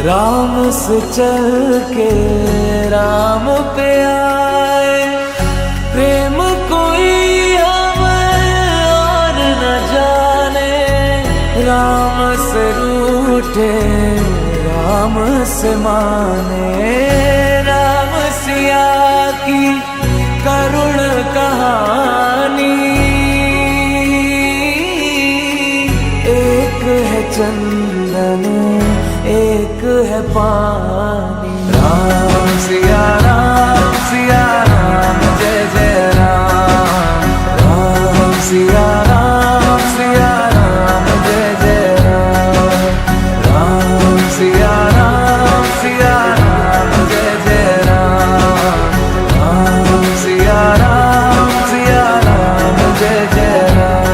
राम से चल के राम पे आए, प्रेम कोई हमें और न जाने। राम से रूठे राम से माने, राम सिया की करुण कहानी। एक है चंदन एक है पानी। राम सिया राम जय जय राम। राम सिया राम जय जय राम। राम सिया राम जय जय राम। राम सिया राम जय जय राम।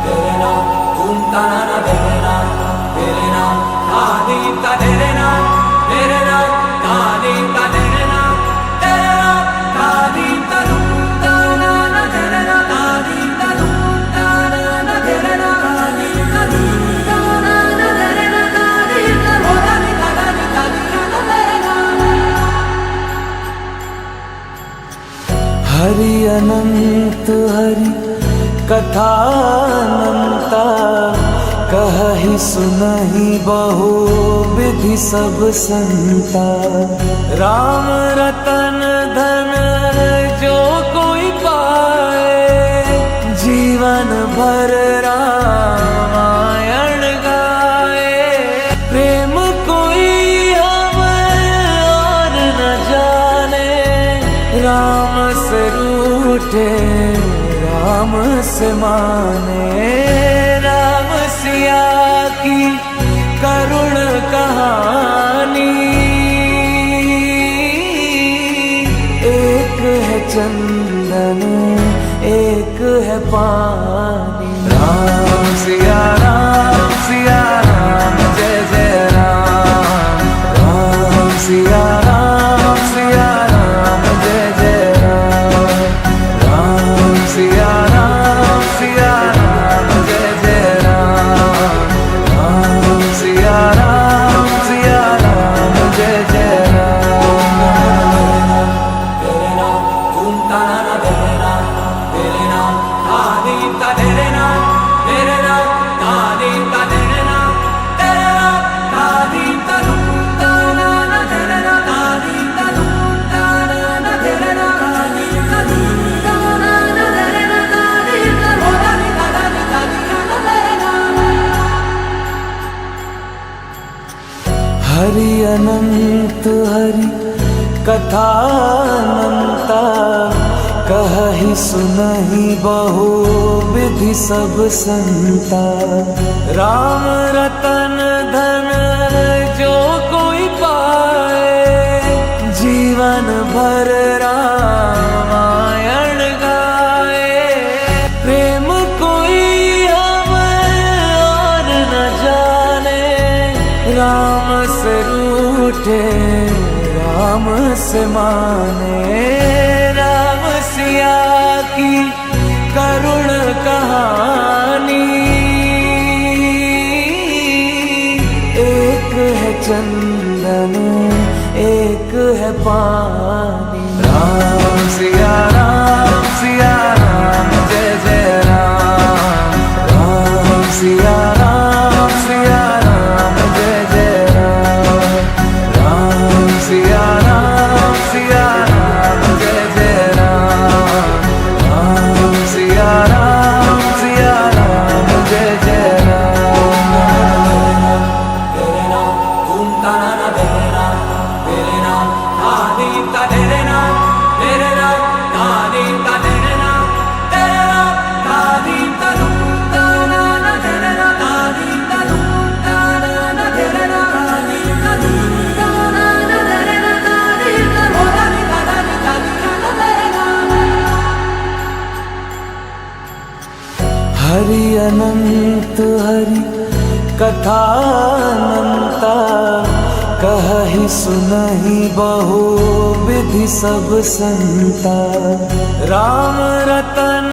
तेरे नाम घूमता ना तेरे नाम, तेरे नाम आदि का तेरे नाम, तेरे नाम आदि का तेरे नाम, तेरे नाम आदि का घूमता ना तेरे नाम, आदि का घूमता ना तेरे नाम, आदि का घूमता ना तेरे नाम, आदि का होता ना तेरे नाम। हरि अनंत हरि कथा अनंता, कहहि सुनहि बहु विधि सब संता। राम रतन धन जो कोई पाए, जीवन भर रामायण गाए। प्रेम कोई हमें और न जाने, राम से रूठे राम से माने। राम सिया की करुण कहानी। एक है चंदन एक है पानी। राम सिया राम जय जय राम। राम सिया राम जय जय राम। राम सिया राम जय जय राम। राम सिया राम जय जय राम। तेरे नाम घूमता ना तेरे नाम, तेरे नाम आदि का तेरे नाम, तेरे नाम आदि का तेरे नाम, तेरे नाम आदि का घूमता ना तेरे नाम, आदि का घूमता ना तेरे नाम, आदि का घूमता ना तेरे नाम, आदि का होता ना तेरे नाम। हरि अनंत हरि कथा अनंता, कहहि सुनहि बहु विधि सब संता। राम रतन धन जो कोई पाए, जीवन भर रामायण गाए। प्रेम कोई हमें और न जाने, राम से रूठे राम से माने। राम सिया की करुण कहानी। एक है चंदन एक है पानी। राम सिया राम जय जय राम। राम सिया राम जय जय राम। राम सिया राम जय जय राम। राम सिया राम जय जय राम। तेरे नाम घूमता ना तेरे नाम, तेरे नाम आदि का तेरे नाम, तेरे नाम आदि का तेरे नाम, तेरे नाम आदि का घूमता ना तेरे नाम, आदि का घूमता ना तेरे नाम, आदि का घूमता ना तेरे नाम, आदि का होता ना तेरे नाम। हरि अनंत हरि कथा अनंता, कहहि सुनहि बहु विधि सब संता। राम रतन